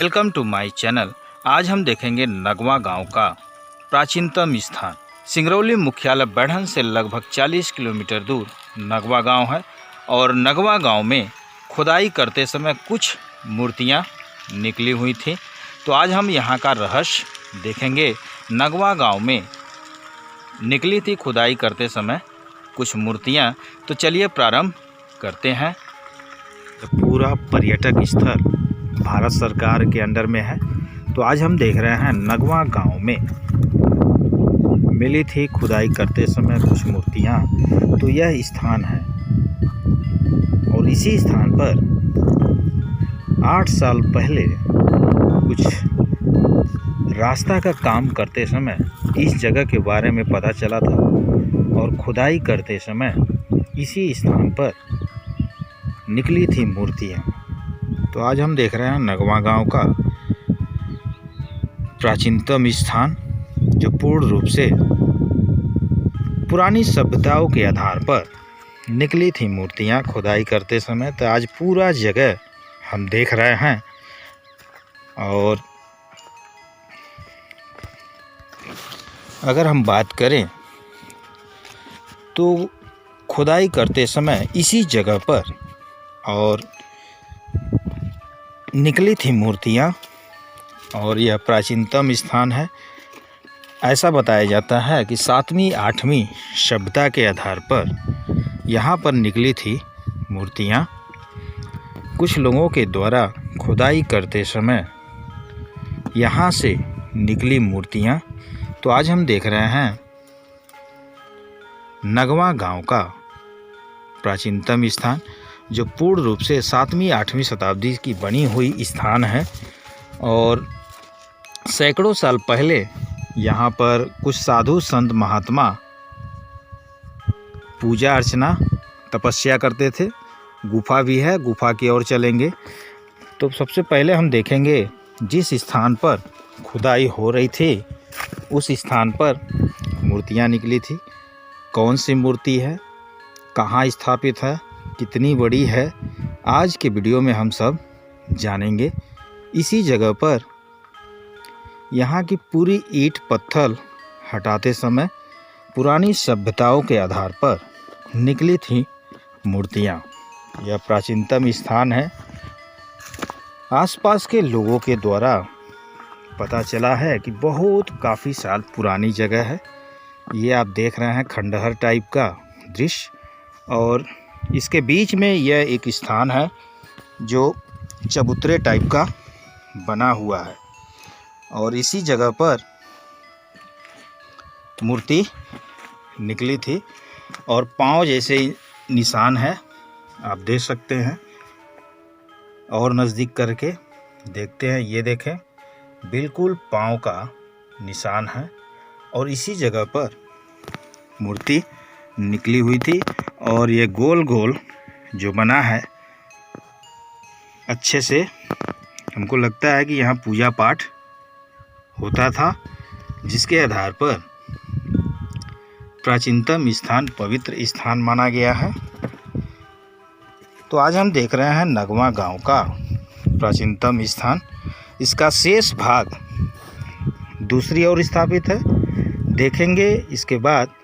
Welcome to my channel. आज हम देखेंगे नगवा गांव का प्राचीनतम स्थान। सिंगरौली मुख्यालय बढ़न से लगभग 40 किलोमीटर दूर नगवा गांव है और नगवा गांव में खुदाई करते समय कुछ मूर्तियां निकली हुई थी। तो आज हम यहां का रहस्य देखेंगे। नगवा गांव में निकली थी खुदाई करते समय कुछ मूर्तियां। तो चलिए प्रारंभ करते हैं। पूरा पर्यटक स्थल भारत सरकार के अंडर में है। तो आज हम देख रहे हैं नगवा गांव में मिली थी खुदाई करते समय कुछ मूर्तियां। तो यह स्थान है और इसी स्थान पर 8 साल पहले कुछ रास्ता का काम करते समय इस जगह के बारे में पता चला था और खुदाई करते समय इसी स्थान पर निकली थी मूर्तियां। तो आज हम देख रहे हैं नगवा गांव का प्राचीनतम स्थान, जो पूर्ण रूप से पुरानी सभ्यताओं के आधार पर निकली थी मूर्तियां खुदाई करते समय। तो आज पूरा जगह हम देख रहे हैं और अगर हम बात करें तो खुदाई करते समय इसी जगह पर और निकली थी मूर्तियां और यह प्राचीनतम स्थान है। ऐसा बताया जाता है कि 7वीं 8वीं सभ्यता के आधार पर यहाँ पर निकली थी मूर्तियां कुछ लोगों के द्वारा खुदाई करते समय यहाँ से निकली मूर्तियां। तो आज हम देख रहे हैं नगवा गांव का प्राचीनतम स्थान, जो पूर्ण रूप से 7वीं 8वीं शताब्दी की बनी हुई स्थान है और सैकड़ों साल पहले यहाँ पर कुछ साधु संत महात्मा पूजा अर्चना तपस्या करते थे। गुफा भी है, गुफा की ओर चलेंगे। तो सबसे पहले हम देखेंगे जिस स्थान पर खुदाई हो रही थी उस स्थान पर मूर्तियाँ निकली थी। कौन सी मूर्ति है, कहाँ स्थापित है, कितनी बड़ी है, आज के वीडियो में हम सब जानेंगे। इसी जगह पर यहाँ की पूरी ईंट पत्थर हटाते समय पुरानी सभ्यताओं के आधार पर निकली थी मूर्तियाँ। यह प्राचीनतम स्थान है। आसपास के लोगों के द्वारा पता चला है कि बहुत काफ़ी साल पुरानी जगह है। ये आप देख रहे हैं खंडहर टाइप का दृश्य और इसके बीच में यह एक स्थान है जो चबूतरे टाइप का बना हुआ है और इसी जगह पर मूर्ति निकली थी और पांव जैसे निशान है, आप देख सकते हैं। और नज़दीक करके देखते हैं, ये देखें बिल्कुल पांव का निशान है और इसी जगह पर मूर्ति निकली हुई थी। और ये गोल गोल जो बना है अच्छे से, हमको लगता है कि यहाँ पूजा पाठ होता था, जिसके आधार पर प्राचीनतम स्थान पवित्र स्थान माना गया है। तो आज हम देख रहे हैं नगवा गांव का प्राचीनतम स्थान। इसका शेष भाग दूसरी ओर स्थापित है। देखेंगे इसके बाद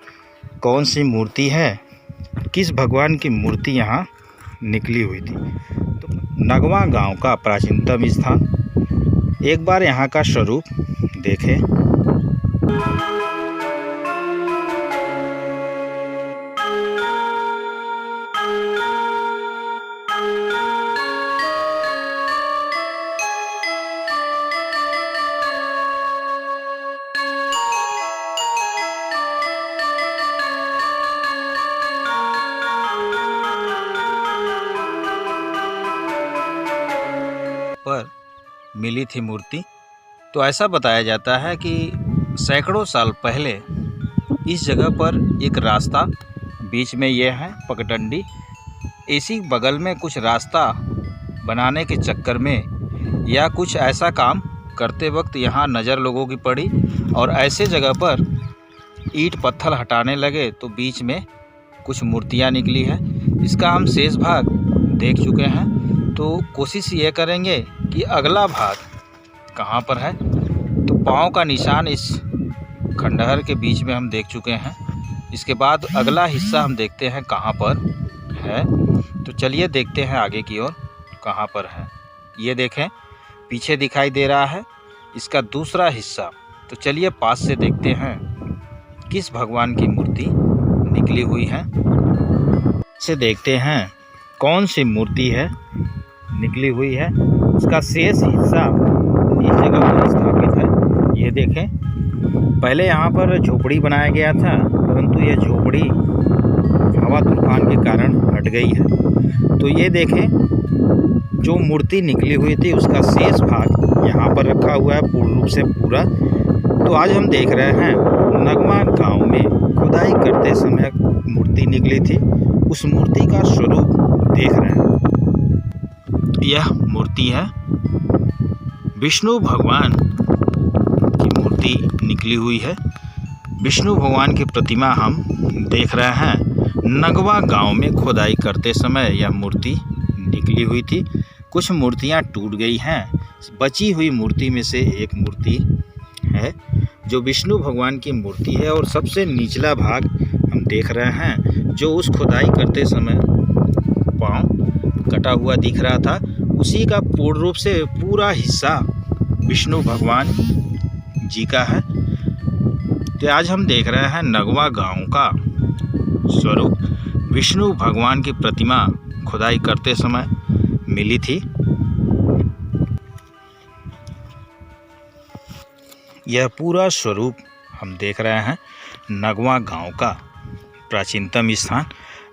कौन सी मूर्ति है, किस भगवान की मूर्ति यहाँ निकली हुई थी। तो नगवा गांव का प्राचीनतम स्थान, एक बार यहाँ का स्वरूप देखें। पर मिली थी मूर्ति। तो ऐसा बताया जाता है कि सैकड़ों साल पहले इस जगह पर एक रास्ता, बीच में यह है पगडंडी, इसी बगल में कुछ रास्ता बनाने के चक्कर में या कुछ ऐसा काम करते वक्त यहाँ नज़र लोगों की पड़ी और ऐसे जगह पर ईंट पत्थर हटाने लगे तो बीच में कुछ मूर्तियाँ निकली है। इसका हम शेष भाग देख चुके हैं। तो कोशिश ये करेंगे कि अगला भाग कहाँ पर है। तो पाँव का निशान इस खंडहर के बीच में हम देख चुके हैं। इसके बाद अगला हिस्सा हम देखते हैं कहाँ पर है। तो चलिए देखते हैं आगे की ओर कहाँ पर है। ये देखें पीछे दिखाई दे रहा है इसका दूसरा हिस्सा। तो चलिए पास से देखते हैं किस भगवान की मूर्ति निकली हुई है। से देखते हैं कौन सी मूर्ति है निकली हुई है। इसका शेष हिस्सा इस जगह पर स्थापित है। ये देखें पहले यहाँ पर झोपड़ी बनाया गया था, परंतु यह झोपड़ी हवा तूफान के कारण हट गई है। तो ये देखें जो मूर्ति निकली हुई थी उसका शेष भाग यहाँ पर रखा हुआ है पूर्ण रूप से पूरा। तो आज हम देख रहे हैं नगमा गांव में खुदाई करते समय मूर्ति निकली थी, उस मूर्ति का स्वरूप देख रहे हैं। यह मूर्ति है विष्णु भगवान की मूर्ति निकली हुई है। विष्णु भगवान की प्रतिमा हम देख रहे हैं। नगवा गांव में खुदाई करते समय यह मूर्ति निकली हुई थी। कुछ मूर्तियां टूट गई हैं। बची हुई मूर्ति में से एक मूर्ति है जो विष्णु भगवान की मूर्ति है और सबसे निचला भाग हम देख रहे हैं जो उस खुदाई करते समय पाँव कटा हुआ दिख रहा था, उसी का पूर्ण रूप से पूरा हिस्सा विष्णु भगवान जी का है। तो आज हम देख रहे हैं नगवा गांव का स्वरूप विष्णु भगवान की प्रतिमा खुदाई करते समय मिली थी। यह पूरा स्वरूप हम देख रहे हैं नगवा गांव का प्राचीनतम स्थान।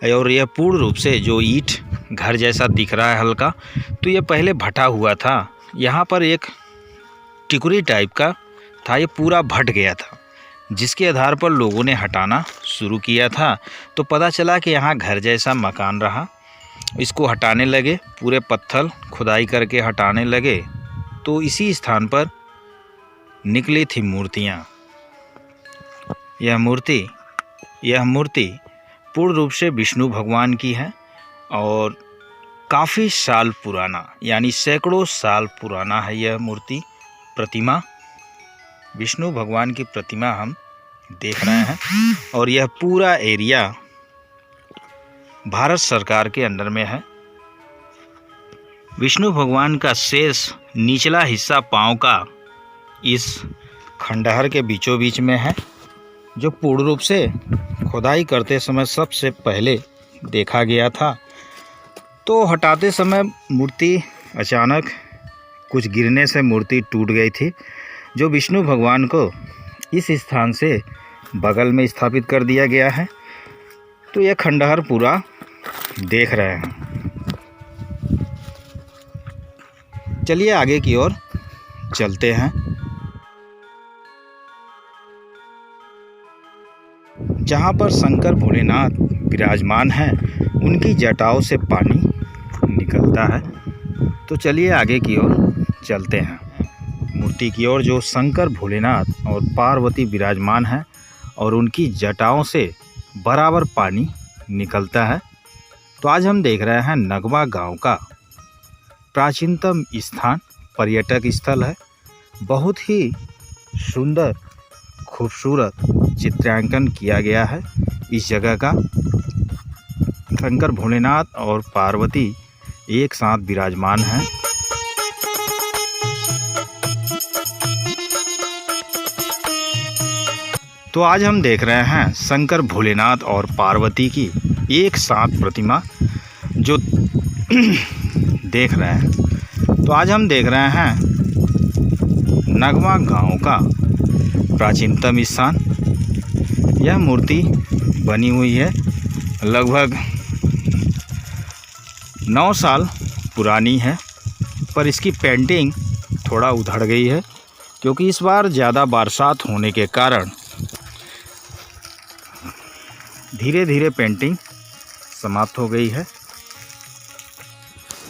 और यह पूर्ण रूप से जो ईंट घर जैसा दिख रहा है हल्का, तो यह पहले भटा हुआ था। यहाँ पर एक टिकुरी टाइप का था, ये पूरा भट गया था, जिसके आधार पर लोगों ने हटाना शुरू किया था। तो पता चला कि यहाँ घर जैसा मकान रहा, इसको हटाने लगे, पूरे पत्थर खुदाई करके हटाने लगे। तो इसी स्थान पर निकली थी मूर्तियाँ। यह मूर्ति पूर्ण रूप से विष्णु भगवान की है और काफ़ी साल पुराना, यानी सैकड़ों साल पुराना है यह मूर्ति प्रतिमा। विष्णु भगवान की प्रतिमा हम देख रहे हैं और यह पूरा एरिया भारत सरकार के अंडर में है। विष्णु भगवान का शेष निचला हिस्सा पाँव का इस खंडहर के बीचों बीच में है, जो पूर्ण रूप से खुदाई करते समय सबसे पहले देखा गया था। तो हटाते समय मूर्ति अचानक कुछ गिरने से मूर्ति टूट गई थी, जो विष्णु भगवान को इस स्थान से बगल में स्थापित कर दिया गया है। तो यह खंडहर पूरा देख रहे हैं। चलिए आगे की ओर चलते हैं। जहाँ पर शंकर भोलेनाथ विराजमान हैं, उनकी जटाओं से पानी निकलता है। तो चलिए आगे की ओर चलते हैं। मूर्ति की ओर जो शंकर भोलेनाथ और पार्वती विराजमान हैं और उनकी जटाओं से बराबर पानी निकलता है। तो आज हम देख रहे हैं नगवा गांव का प्राचीनतम स्थान, पर्यटक स्थल है। बहुत ही सुंदर खूबसूरत चित्रांकन किया गया है इस जगह का। शंकर भोलेनाथ और पार्वती एक साथ विराजमान हैं। तो आज हम देख रहे हैं शंकर भोलेनाथ और पार्वती की एक साथ प्रतिमा जो देख रहे हैं। तो आज हम देख रहे हैं नगवा गांव का प्राचीनतम स्थान। यह मूर्ति बनी हुई है, लगभग 9 साल पुरानी है, पर इसकी पेंटिंग थोड़ा उधड़ गई है, क्योंकि इस बार ज़्यादा बरसात होने के कारण धीरे धीरे पेंटिंग समाप्त हो गई है।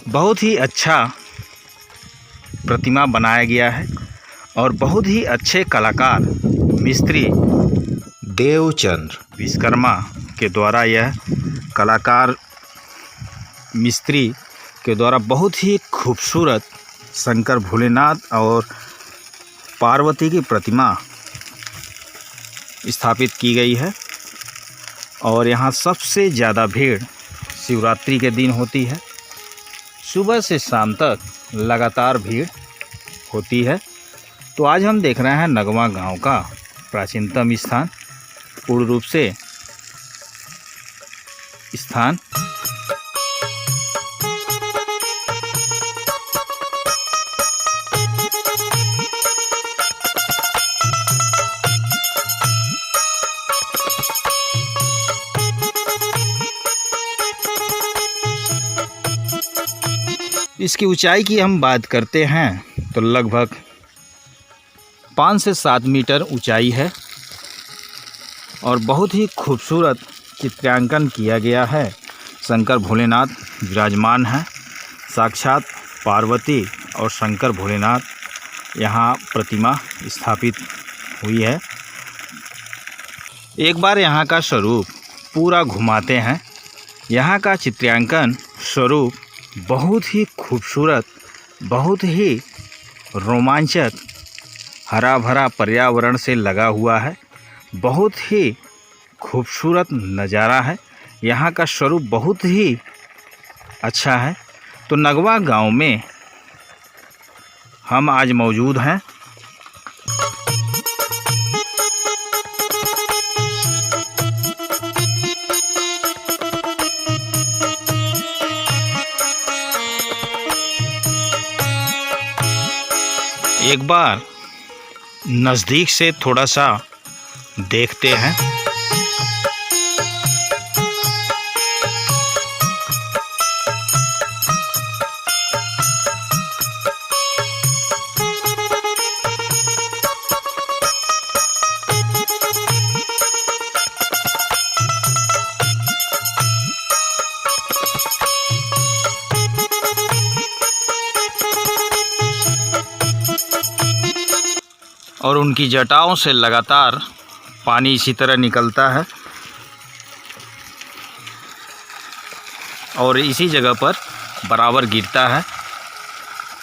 बहुत ही अच्छा प्रतिमा बनाया गया है और बहुत ही अच्छे कलाकार मिस्त्री देवचंद्र विश्वकर्मा के द्वारा, यह कलाकार मिस्त्री के द्वारा बहुत ही खूबसूरत शंकर भोलेनाथ और पार्वती की प्रतिमा स्थापित की गई है और यहाँ सबसे ज़्यादा भीड़ शिवरात्रि के दिन होती है। सुबह से शाम तक लगातार भीड़ होती है। तो आज हम देख रहे हैं नगवा गांव का प्राचीनतम स्थान, पूर्ण रूप से स्थान। इसकी ऊंचाई की हम बात करते हैं तो लगभग 5 से 7 मीटर ऊंचाई है और बहुत ही खूबसूरत चित्रांकन किया गया है। शंकर भोलेनाथ विराजमान हैं, साक्षात पार्वती और शंकर भोलेनाथ यहाँ प्रतिमा स्थापित हुई है। एक बार यहाँ का स्वरूप पूरा घुमाते हैं। यहाँ का चित्रांकन स्वरूप बहुत ही खूबसूरत, बहुत ही रोमांचक, हरा भरा पर्यावरण से लगा हुआ है। बहुत ही खूबसूरत नज़ारा है। यहाँ का स्वरूप बहुत ही अच्छा है। तो नगवा गांव में हम आज मौजूद हैं। एक बार नज़दीक से थोड़ा सा देखते हैं। और उनकी जटाओं से लगातार पानी इसी तरह निकलता है और इसी जगह पर बराबर गिरता है।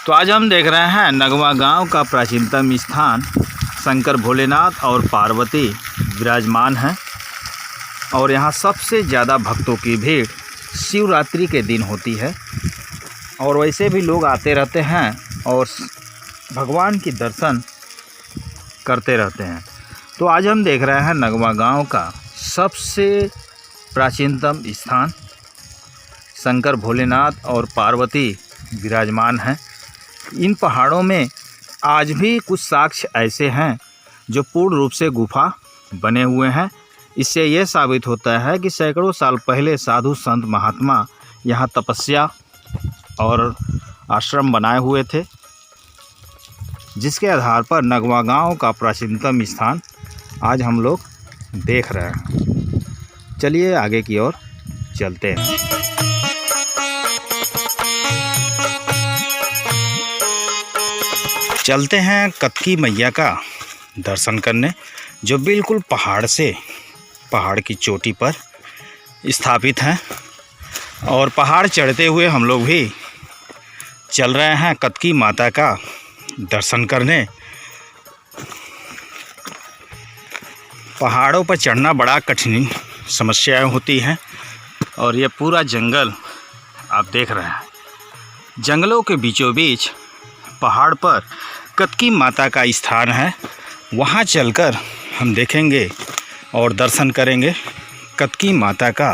तो आज हम देख रहे हैं नगवा गांव का प्राचीनतम स्थान, शंकर भोलेनाथ और पार्वती विराजमान हैं और यहाँ सबसे ज़्यादा भक्तों की भीड़ शिवरात्रि के दिन होती है। और वैसे भी लोग आते रहते हैं और भगवान की दर्शन करते रहते हैं। तो आज हम देख रहे हैं नगवा गांव का सबसे प्राचीनतम स्थान, शंकर भोलेनाथ और पार्वती विराजमान हैं। इन पहाड़ों में आज भी कुछ साक्ष्य ऐसे हैं जो पूर्ण रूप से गुफा बने हुए हैं। इससे यह साबित होता है कि सैकड़ों साल पहले साधु संत महात्मा यहाँ तपस्या और आश्रम बनाए हुए थे, जिसके आधार पर नगवा गांव का प्राचीनतम स्थान आज हम लोग देख रहे हैं। चलिए आगे की ओर चलते हैं। चलते हैं कत्की मैया का दर्शन करने, जो बिल्कुल पहाड़ की चोटी पर स्थापित हैं। और पहाड़ चढ़ते हुए हम लोग भी चल रहे हैं कत्की माता का दर्शन करने। पहाड़ों पर चढ़ना बड़ा कठिन समस्याएं होती हैं और ये पूरा जंगल आप देख रहे हैं। जंगलों के बीचों बीच पहाड़ पर कत्की माता का स्थान है। वहाँ चलकर हम देखेंगे और दर्शन करेंगे। कत्की माता का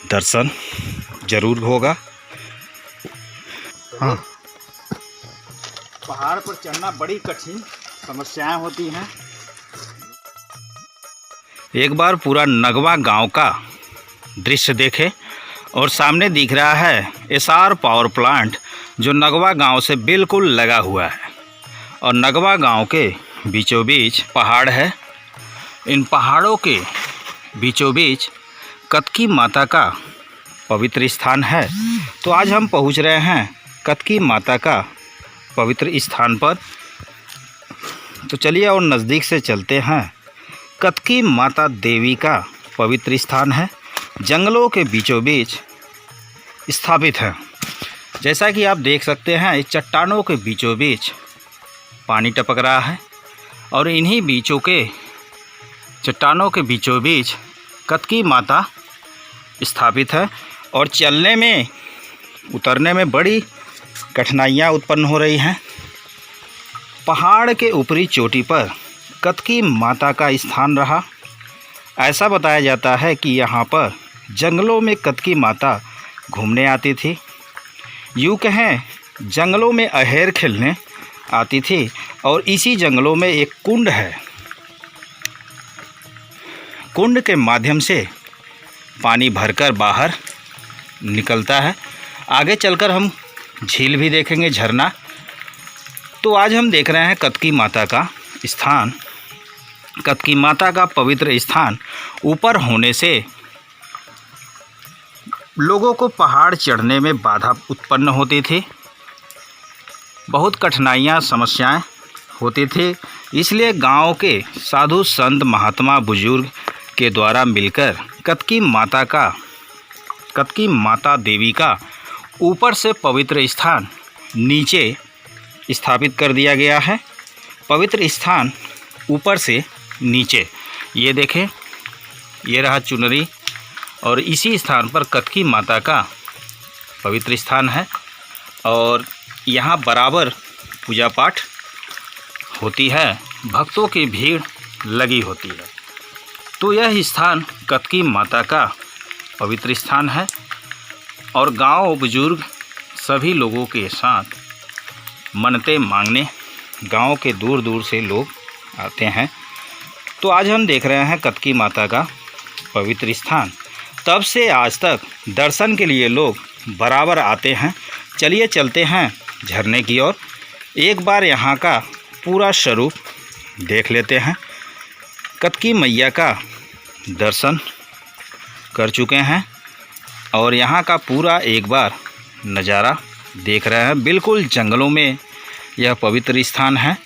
दर्शन जरूर होगा। हाँ, पहाड़ पर चढ़ना बड़ी कठिन समस्याएं होती हैं। एक बार पूरा नगवा गांव का दृश्य देखें और सामने दिख रहा है एसआर पावर प्लांट, जो नगवा गांव से बिल्कुल लगा हुआ है। और नगवा गांव के बीचों बीच पहाड़ है। इन पहाड़ों के बीचों बीच कत्की माता का पवित्र स्थान है। तो आज हम पहुंच रहे हैं कत्की माता का पवित्र स्थान पर। तो चलिए और नज़दीक से चलते हैं। कत्की माता देवी का पवित्र स्थान है, जंगलों के बीचों बीच स्थापित है। जैसा कि आप देख सकते हैं, इस चट्टानों के बीचों बीच पानी टपक रहा है और इन्हीं बीचों के चट्टानों के बीचों बीच कतकी माता स्थापित है। और चलने में उतरने में बड़ी कठिनाइयाँ उत्पन्न हो रही हैं। पहाड़ के ऊपरी चोटी पर कतकी माता का स्थान रहा। ऐसा बताया जाता है कि यहाँ पर जंगलों में कतकी माता घूमने आती थी। यूँ कहें जंगलों में अहेर खेलने आती थी। और इसी जंगलों में एक कुंड है। कुंड के माध्यम से पानी भरकर बाहर निकलता है। आगे चलकर हम झील भी देखेंगे, झरना। तो आज हम देख रहे हैं कतकी माता का स्थान। कतकी माता का पवित्र स्थान ऊपर होने से लोगों को पहाड़ चढ़ने में बाधा उत्पन्न होती थी, बहुत कठिनाइयाँ समस्याएं होती थी। इसलिए गांव के साधु संत महात्मा बुजुर्ग के द्वारा मिलकर कतकी माता देवी का ऊपर से पवित्र स्थान नीचे स्थापित कर दिया गया है। पवित्र स्थान ऊपर से नीचे, ये देखें, ये रहा चुनरी। और इसी स्थान पर कतकी माता का पवित्र स्थान है। और यहाँ बराबर पूजा पाठ होती है, भक्तों की भीड़ लगी होती है। तो यह स्थान कतकी माता का पवित्र स्थान है। और गांव बुजुर्ग सभी लोगों के साथ मन्नतें मांगने गांव के दूर दूर से लोग आते हैं। तो आज हम देख रहे हैं कतकी माता का पवित्र स्थान। तब से आज तक दर्शन के लिए लोग बराबर आते हैं। चलिए चलते हैं झरने की ओर, एक बार यहाँ का पूरा स्वरूप देख लेते हैं। कतकी मैया का दर्शन कर चुके हैं और यहाँ का पूरा एक बार नज़ारा देख रहे हैं। बिल्कुल जंगलों में यह पवित्र स्थान है।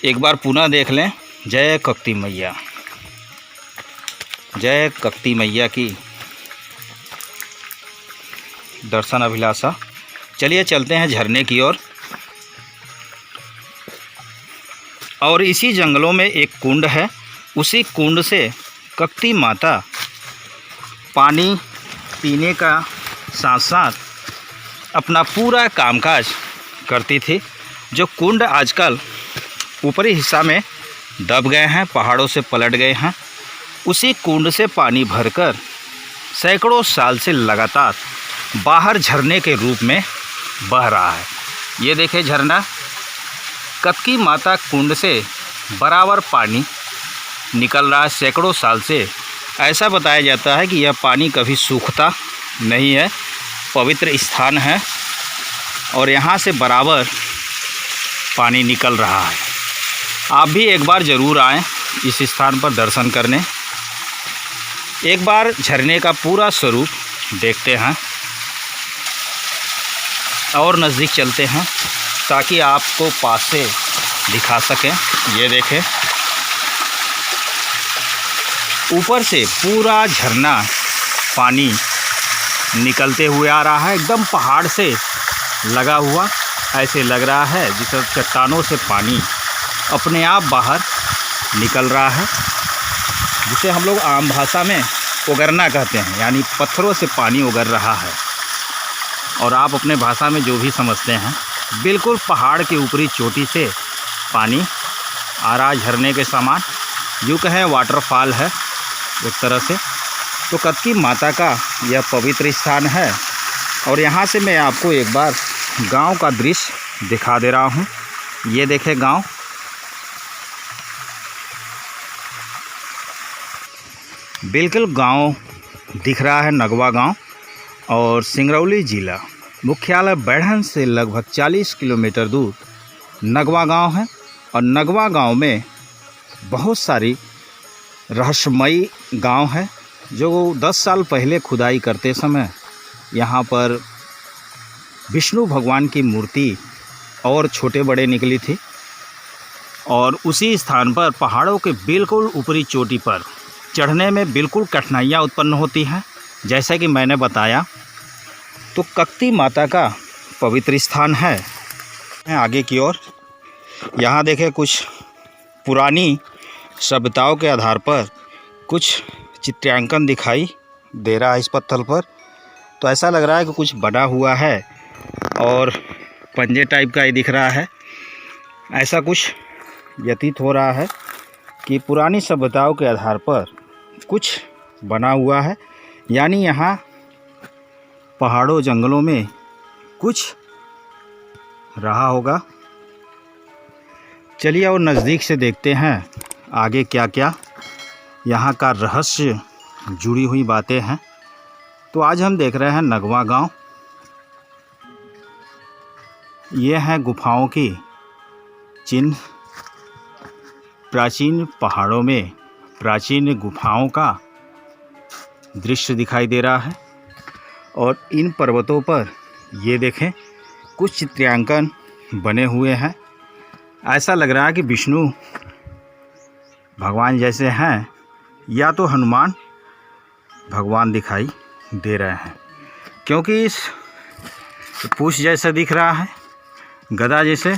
एक बार पुनः देख लें। जय कतकी मैया, जय कतकी मैया की दर्शन अभिलाषा। चलिए चलते हैं झरने की ओर। और इसी जंगलों में एक कुंड है। उसी कुंड से कतकी माता पानी पीने का साथ साथ अपना पूरा कामकाज करती थी। जो कुंड आजकल ऊपरी हिस्सा में दब गए हैं, पहाड़ों से पलट गए हैं, उसी कुंड से पानी भरकर सैकड़ों साल से लगातार बाहर झरने के रूप में बह रहा है। ये देखें झरना। कतकी माता कुंड से बराबर पानी निकल रहा है सैकड़ों साल से। ऐसा बताया जाता है कि यह पानी कभी सूखता नहीं है, पवित्र स्थान है और यहाँ से बराबर पानी निकल रहा है। आप भी एक बार ज़रूर आएँ इस स्थान पर दर्शन करने। एक बार झरने का पूरा स्वरूप देखते हैं और नज़दीक चलते हैं ताकि आपको पास से दिखा सकें। ये देखें, ऊपर से पूरा झरना पानी निकलते हुए आ रहा है, एकदम पहाड़ से लगा हुआ। ऐसे लग रहा है जिसे चट्टानों से पानी अपने आप बाहर निकल रहा है, जिसे हम लोग आम भाषा में उगरना कहते हैं, यानी पत्थरों से पानी उगर रहा है। और आप अपने भाषा में जो भी समझते हैं, बिल्कुल पहाड़ के ऊपरी चोटी से पानी आ रहा है झरने के समान। यूँ कहें वाटरफॉल है एक तरह से। तो कतकी माता का यह पवित्र स्थान है। और यहाँ से मैं आपको एक बार गांव का दृश्य दिखा दे रहा हूँ। ये देखें गांव, बिल्कुल गांव दिख रहा है, नगवा गांव। और सिंगरौली जिला मुख्यालय बैढ़न से लगभग 40 किलोमीटर दूर नगवा गांव है। और नगवा गांव में बहुत सारी रहस्यमयी गांव है। जो 10 साल पहले खुदाई करते समय यहाँ पर विष्णु भगवान की मूर्ति और छोटे बड़े निकली थी। और उसी स्थान पर पहाड़ों के बिल्कुल ऊपरी चोटी पर चढ़ने में बिल्कुल कठिनाइयाँ उत्पन्न होती हैं। जैसा कि मैंने बताया, तो कतकी माता का पवित्र स्थान है। आगे की ओर यहाँ देखें कुछ पुरानी सभ्यताओं के आधार पर कुछ चित्रांकन दिखाई दे रहा है इस पत्थर पर। तो ऐसा लग रहा है कि कुछ बना हुआ है और पंजे टाइप का ही दिख रहा है। ऐसा कुछ व्यतीत हो रहा है कि पुरानी सभ्यताओं के आधार पर कुछ बना हुआ है, यानी यहाँ पहाड़ों जंगलों में कुछ रहा होगा। चलिए और नज़दीक से देखते हैं आगे क्या क्या यहाँ का रहस्य जुड़ी हुई बातें हैं। तो आज हम देख रहे हैं नगवा गांव। ये हैं गुफाओं की चिन्ह। प्राचीन पहाड़ों में प्राचीन गुफाओं का दृश्य दिखाई दे रहा है और इन पर्वतों पर ये देखें कुछ चित्रांकन बने हुए हैं। ऐसा लग रहा है कि विष्णु भगवान जैसे हैं या तो हनुमान भगवान दिखाई दे रहे हैं, क्योंकि इस पूछ जैसा दिख रहा है, गदा जैसे।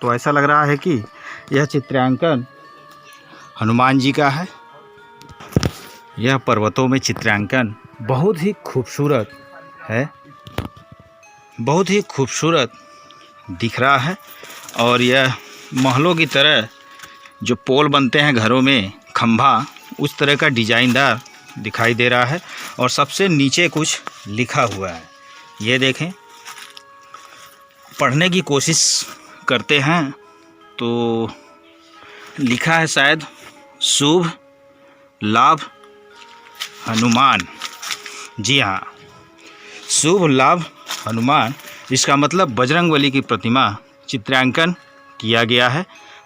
तो ऐसा लग रहा है कि यह चित्रांकन हनुमान जी का है। यह पर्वतों में चित्रांकन बहुत ही खूबसूरत है, बहुत ही खूबसूरत दिख रहा है। और यह महलों की तरह जो पोल बनते हैं घरों में, खंभा, उस तरह का डिजाइनदार दिखाई दे रहा है। और सबसे नीचे कुछ लिखा हुआ है, ये देखें। पढ़ने की कोशिश करते हैं तो लिखा है शायद शुभ लाभ हनुमान। जी हाँ, शुभ लाभ हनुमान। इसका मतलब बजरंगबली की प्रतिमा चित्रांकन किया गया है,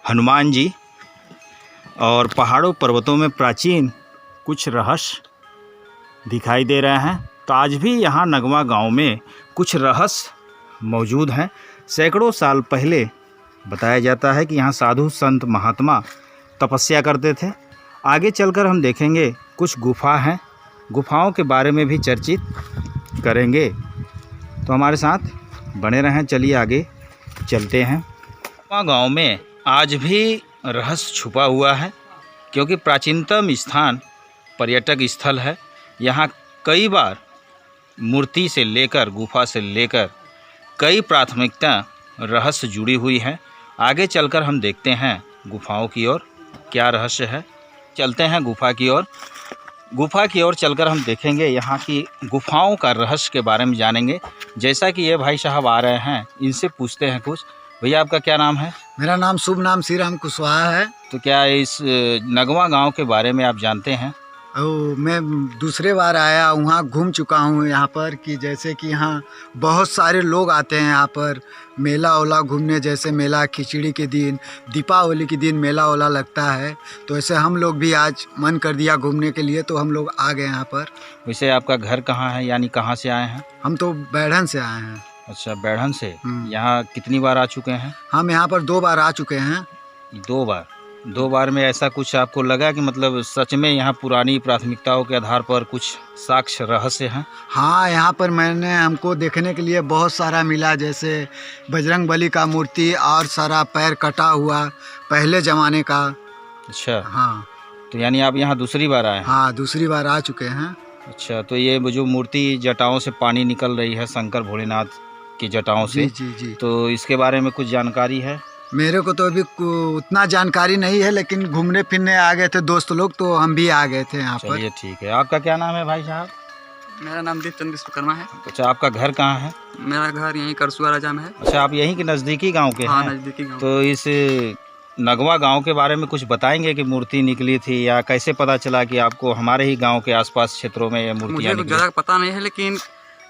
हनुमान जी। और पहाड़ों पर्वतों में प्राचीन कुछ रहस्य दिखाई दे रहे हैं। तो आज भी यहाँ नगवा गांव में कुछ रहस्य मौजूद हैं। सैकड़ों साल पहले बताया जाता है कि यहाँ साधु संत महात्मा तपस्या करते थे। आगे चलकर हम देखेंगे कुछ गुफा हैं, गुफाओं के बारे में भी चर्चित करेंगे। तो हमारे साथ बने रहें। चलिए आगे चलते हैं। नगवा गांव में आज भी रहस्य छुपा हुआ है, क्योंकि प्राचीनतम स्थान पर्यटक स्थल है। यहाँ कई बार मूर्ति से लेकर गुफा से लेकर कई प्राथमिकता रहस्य जुड़ी हुई हैं। आगे चलकर हम देखते हैं गुफाओं की ओर क्या रहस्य है। चलते हैं गुफा की ओर। गुफा की ओर चलकर हम देखेंगे यहाँ की गुफाओं का रहस्य के बारे में जानेंगे। जैसा कि ये भाई साहब आ रहे हैं, इनसे पूछते हैं कुछ। भैया आपका क्या नाम है? मेरा नाम शुभ नाम श्री राम कुशवाहा है। तो क्या इस नगवा गांव के बारे में आप जानते हैं? मैं दूसरे बार आया, वहाँ घूम चुका हूँ यहाँ पर। कि जैसे कि यहाँ बहुत सारे लोग आते हैं यहाँ पर मेला ओला घूमने। जैसे मेला खिचड़ी के दिन, दीपावली के दिन मेला ओला लगता है। तो ऐसे हम लोग भी आज मन कर दिया घूमने के लिए, तो हम लोग आ गए यहाँ पर। वैसे आपका घर कहाँ है, यानी कहाँ से आए हैं? हम तो बैढ़न से आए हैं। अच्छा, बैढ़न से। यहाँ कितनी बार आ चुके हैं? हम यहाँ पर 2 बार आ चुके हैं। 2 बार? 2 बार में ऐसा कुछ आपको लगा कि मतलब सच में यहाँ पुरानी प्राथमिकताओं के आधार पर कुछ साक्ष्य रहस्य हैं? हाँ, यहाँ पर हमको देखने के लिए बहुत सारा मिला। जैसे बजरंगबली का मूर्ति और सारा पैर कटा हुआ पहले ज़माने का। अच्छा। हाँ, तो यानी आप यहाँ दूसरी बार आए हैं? हाँ, दूसरी बार आ चुके हैं। अच्छा, तो ये जो मूर्ति जटाओं से पानी निकल रही है, शंकर भोलेनाथ की जटाओं से, जी। तो इसके बारे में कुछ जानकारी है? मेरे को तो अभी उतना जानकारी नहीं है, लेकिन घूमने फिरने आ गए थे दोस्त लोग, तो हम भी आ गए थे यहाँ पर। चलिए ठीक है। आपका क्या नाम है भाई साहब? मेरा नाम दीपचंद विश्वकर्मा है। अच्छा, आपका घर कहाँ है? मेरा घर यहीं करसुआ राजा में है। अच्छा, आप यहीं के नज़दीकी गांव के हाँ, हैं? नज़दीकी गाँव। तो इस नगवा गांव के बारे में कुछ बताएंगे कि मूर्ति निकली थी, या कैसे पता चला कि आपको हमारे ही गांव के आसपास क्षेत्रों में ये मूर्तियाँ मुझे निकली? ज़्यादा पता नहीं है, लेकिन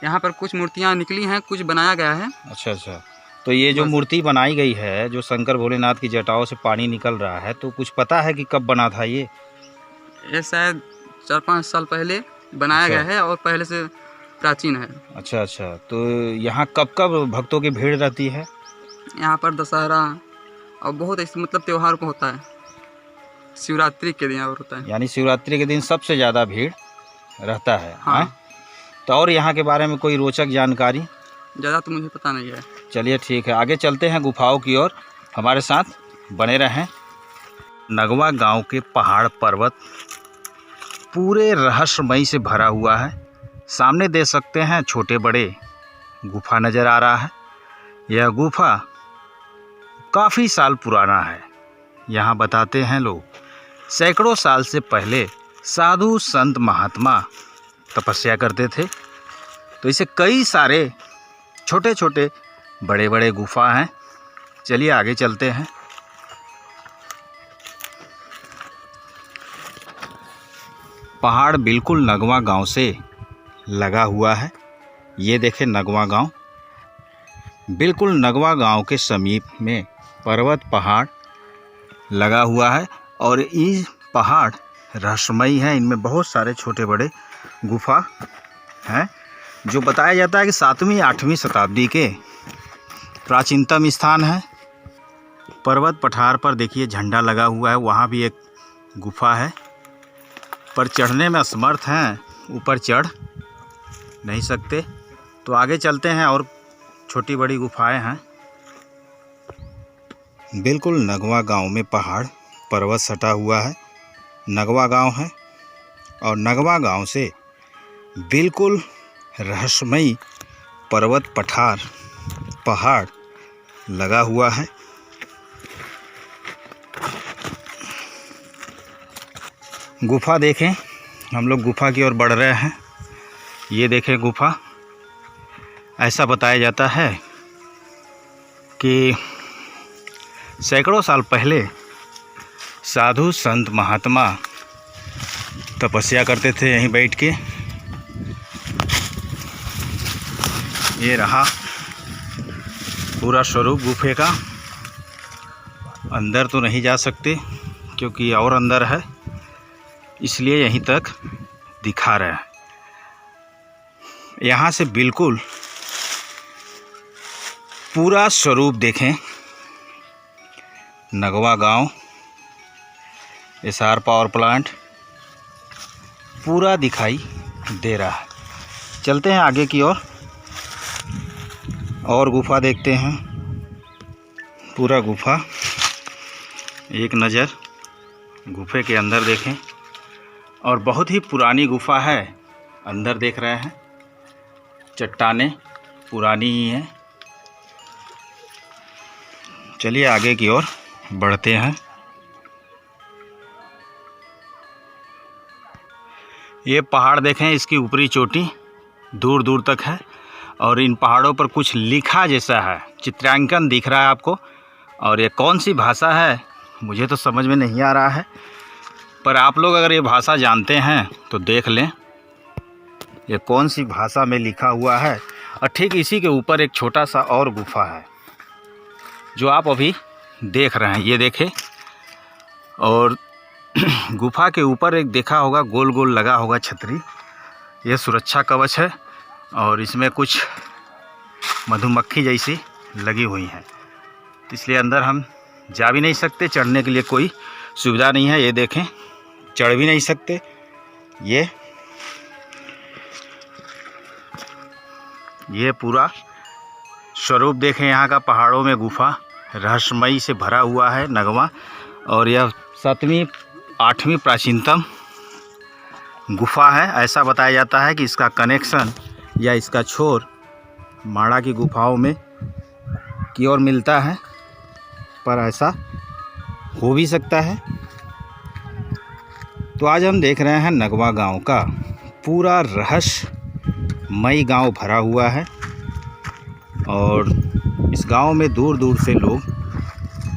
यहाँ पर कुछ मूर्तियाँ निकली हैं, कुछ बनाया गया है। अच्छा। तो ये जो मूर्ति बनाई गई है, जो शंकर भोलेनाथ की जटाओं से पानी निकल रहा है, तो कुछ पता है कि कब बना था ये? ये शायद 4-5 साल पहले बनाया गया है और पहले से प्राचीन है। अच्छा। तो यहाँ कब कब भक्तों की भीड़ रहती है? यहाँ पर दशहरा और बहुत ऐसे मतलब त्यौहार को होता है। शिवरात्रि के दिन और होता है। यानी शिवरात्रि के दिन सबसे ज़्यादा भीड़ रहता है। हाँ। तो और यहाँ के बारे में कोई रोचक जानकारी? ज़्यादा तो मुझे पता नहीं है। चलिए ठीक है, आगे चलते हैं गुफाओं की ओर, हमारे साथ बने रहें। नगवा गांव के पहाड़ पर्वत पूरे रहस्यमय से भरा हुआ है। सामने देख सकते हैं छोटे बड़े गुफा नज़र आ रहा है। यह गुफा काफ़ी साल पुराना है। यहाँ बताते हैं लोग सैकड़ों साल से पहले साधु संत महात्मा तपस्या करते थे। तो इसे कई सारे छोटे छोटे बड़े बड़े गुफा हैं। चलिए आगे चलते हैं। पहाड़ बिल्कुल नगवा गांव से लगा हुआ है। ये देखें नगवा गांव, बिल्कुल नगवा गांव के समीप में पर्वत पहाड़ लगा हुआ है। और ये पहाड़ रहस्यमयी हैं। इनमें बहुत सारे छोटे बड़े गुफा हैं जो बताया जाता है कि 7वीं-8वीं शताब्दी के प्राचीनतम स्थान है। पर्वत पठार पर देखिए झंडा लगा हुआ है, वहाँ भी एक गुफा है, पर चढ़ने में असमर्थ हैं, ऊपर चढ़ नहीं सकते। तो आगे चलते हैं और छोटी बड़ी गुफाएं हैं। बिल्कुल नगवा गांव में पहाड़ पर्वत सटा हुआ है। नगवा गांव है और नगवा गांव से बिल्कुल रहस्यमयी पर्वत पठार पहाड़ लगा हुआ है। गुफा देखें, हम लोग गुफा की ओर बढ़ रहे हैं। ये देखें गुफा। ऐसा बताया जाता है कि सैकड़ों साल पहले साधु संत महात्मा तपस्या करते थे यहीं बैठ के। ये रहा पूरा स्वरूप गुफे का। अंदर तो नहीं जा सकते क्योंकि और अंदर है, इसलिए यहीं तक दिखा रहा है। यहाँ से बिल्कुल पूरा स्वरूप देखें। नगवा गांव, एसआर पावर प्लांट पूरा दिखाई दे रहा है। चलते हैं आगे की ओर और गुफा देखते हैं। पूरा गुफा, एक नज़र गुफे के अंदर देखें। और बहुत ही पुरानी गुफा है। अंदर देख रहे हैं चट्टानें पुरानी ही हैं। चलिए आगे की ओर बढ़ते हैं। ये पहाड़ देखें, इसकी ऊपरी चोटी दूर दूर तक है और इन पहाड़ों पर कुछ लिखा जैसा है, चित्रांकन दिख रहा है आपको। और ये कौन सी भाषा है मुझे तो समझ में नहीं आ रहा है, पर आप लोग अगर ये भाषा जानते हैं तो देख लें ये कौन सी भाषा में लिखा हुआ है। और ठीक इसी के ऊपर एक छोटा सा और गुफा है जो आप अभी देख रहे हैं। ये देखें, और गुफा के ऊपर एक देखा होगा गोल गोल लगा होगा छतरी, ये सुरक्षा कवच है। और इसमें कुछ मधुमक्खी जैसी लगी हुई हैं, इसलिए अंदर हम जा भी नहीं सकते, चढ़ने के लिए कोई सुविधा नहीं है। ये देखें, चढ़ भी नहीं सकते। ये पूरा स्वरूप देखें यहाँ का। पहाड़ों में गुफा रहस्यमयी से भरा हुआ है नगवा। और यह 7वीं-8वीं प्राचीनतम गुफा है। ऐसा बताया जाता है कि इसका कनेक्शन या इसका छोर माड़ा की गुफाओं में की ओर मिलता है, पर ऐसा हो भी सकता है। तो आज हम देख रहे हैं नगवा गांव का पूरा रहस्यमयी गांव भरा हुआ है। और इस गांव में दूर दूर से लोग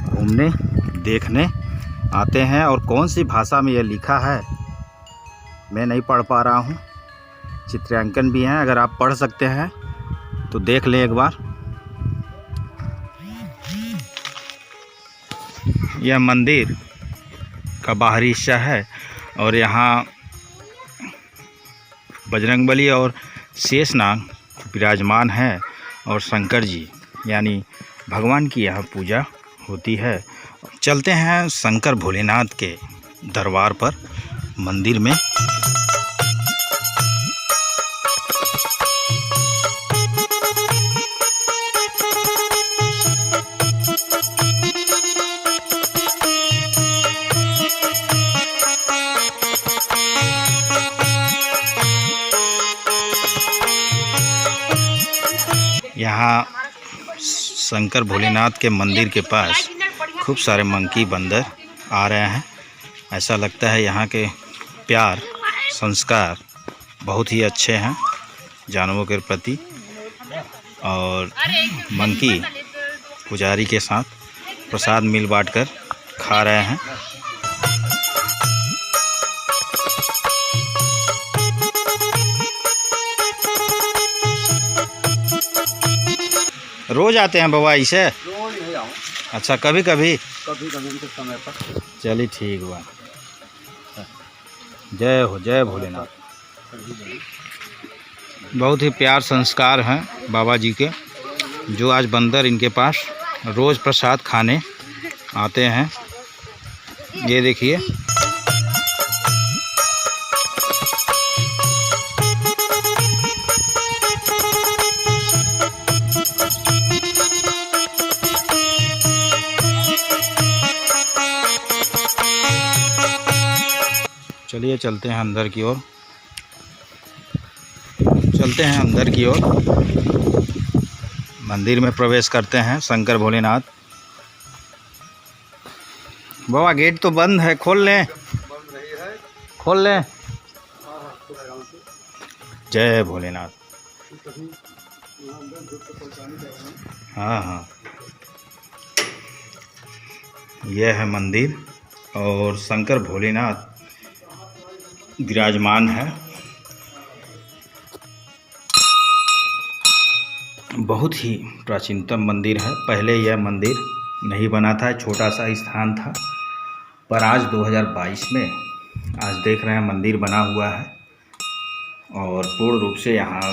घूमने देखने आते हैं। और कौन सी भाषा में यह लिखा है मैं नहीं पढ़ पा रहा हूँ। चित्रांकन भी हैं, अगर आप पढ़ सकते हैं तो देख लें एक बार। यह मंदिर का बाहरी हिस्सा है और यहाँ बजरंगबली और शेषनाग विराजमान है और शंकर जी यानी भगवान की यहाँ पूजा होती है। चलते हैं शंकर भोलेनाथ के दरबार पर, मंदिर में। यहाँ शंकर भोलेनाथ के मंदिर के पास खूब सारे मंकी बंदर आ रहे हैं। ऐसा लगता है यहाँ के प्यार संस्कार बहुत ही अच्छे हैं जानवरों के प्रति। और मंकी पुजारी के साथ प्रसाद मिल बांट कर खा रहे हैं। रोज आते हैं बाबा इसे? रोज नहीं आऊँ, अच्छा, कभी कभी कभी कभी के समय पर। चलिए ठीक बा। जय हो, जय भोलेनाथ। बहुत ही प्यार संस्कार हैं बाबा जी के, जो आज बंदर इनके पास रोज़ प्रसाद खाने आते हैं। ये देखिए, चलिए चलते हैं अंदर की ओर, चलते हैं अंदर की ओर। मंदिर में प्रवेश करते हैं शंकर भोलेनाथ। बाबा गेट तो बंद है, खोल लें? खोल लें? जय भोलेनाथ। हाँ हाँ, यह है मंदिर और शंकर भोलेनाथ विराजमान है। बहुत ही प्राचीनतम मंदिर है। पहले यह मंदिर नहीं बना था, छोटा सा स्थान था, पर आज 2022 में आज देख रहे हैं मंदिर बना हुआ है और पूर्ण रूप से यहाँ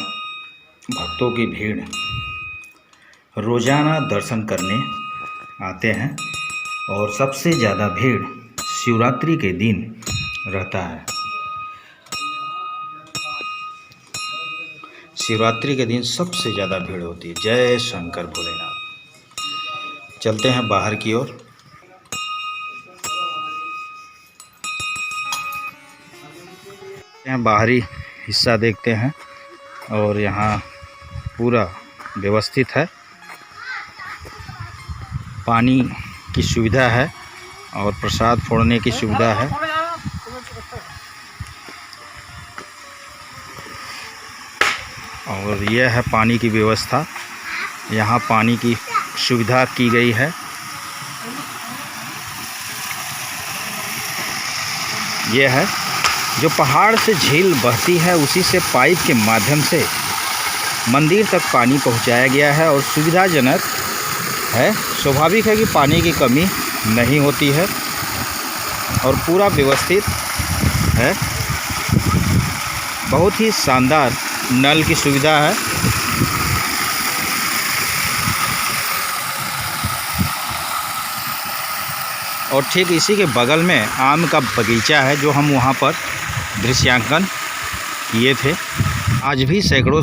भक्तों की भीड़ रोज़ाना दर्शन करने आते हैं। और सबसे ज़्यादा भीड़ शिवरात्रि के दिन रहता है। शिवरात्रि के दिन सबसे ज़्यादा भीड़ होती है। जय शंकर भोलेनाथ। चलते हैं बाहर की ओर। यहाँ बाहरी हिस्सा देखते हैं और यहाँ पूरा व्यवस्थित है, पानी की सुविधा है और प्रसाद फोड़ने की सुविधा है। और यह है पानी की व्यवस्था, यहाँ पानी की सुविधा की गई है। यह है जो पहाड़ से झील बहती है, उसी से पाइप के माध्यम से मंदिर तक पानी पहुँचाया गया है और सुविधाजनक है। स्वाभाविक है कि पानी की कमी नहीं होती है और पूरा व्यवस्थित है। बहुत ही शानदार नल की सुविधा है। और ठीक इसी के बगल में आम का बगीचा है, जो हम वहाँ पर दृश्यांकन किए थे। आज भी सैकड़ों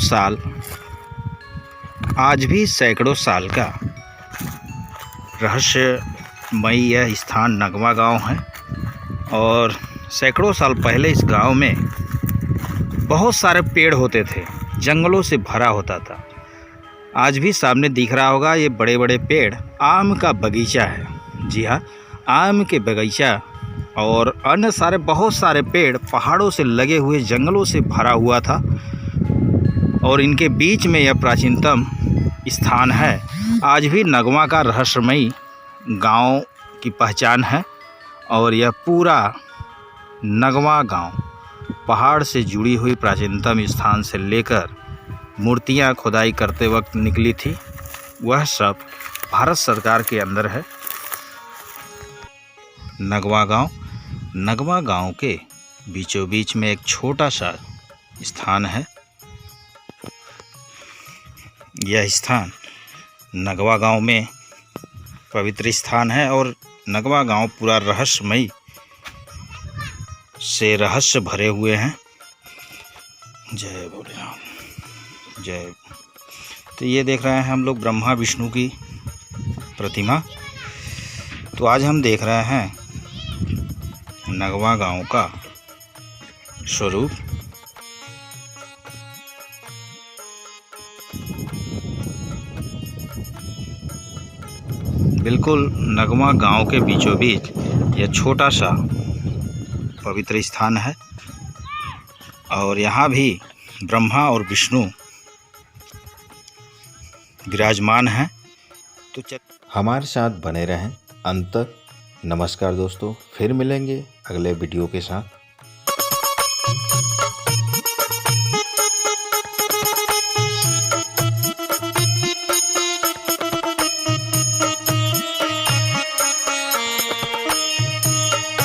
साल का रहस्यमयी यह स्थान नगवा गांव है। और सैकड़ों साल पहले इस गांव में बहुत सारे पेड़ होते थे, जंगलों से भरा होता था। आज भी सामने दिख रहा होगा, ये बड़े बड़े पेड़ आम का बगीचा है। जी हाँ, आम के बगीचा और अन्य सारे बहुत सारे पेड़ पहाड़ों से लगे हुए जंगलों से भरा हुआ था। और इनके बीच में यह प्राचीनतम स्थान है। आज भी नगवा का रहस्यमयी गांव की पहचान है। और यह पूरा नगवा गांव पहाड़ से जुड़ी हुई प्राचीनतम स्थान से लेकर मूर्तियां खुदाई करते वक्त निकली थी, वह सब भारत सरकार के अंदर है। नगवा गांव के बीचों बीच में एक छोटा सा स्थान है। यह स्थान नगवा गांव में पवित्र स्थान है और नगवा गांव पूरा रहस्यमयी से रहस्य भरे हुए हैं। जय भोलेनाथ, जय। तो ये देख रहे हैं हम लोग ब्रह्मा विष्णु की प्रतिमा। तो आज हम देख रहे हैं नगवा गांव का स्वरूप। बिल्कुल नगमा गांव के बीचों बीच यह छोटा सा पवित्र स्थान है और यहाँ भी ब्रह्मा और विष्णु विराजमान हैं। तो हमारे साथ बने रहें अंत तक। नमस्कार दोस्तों, फिर मिलेंगे अगले वीडियो के साथ।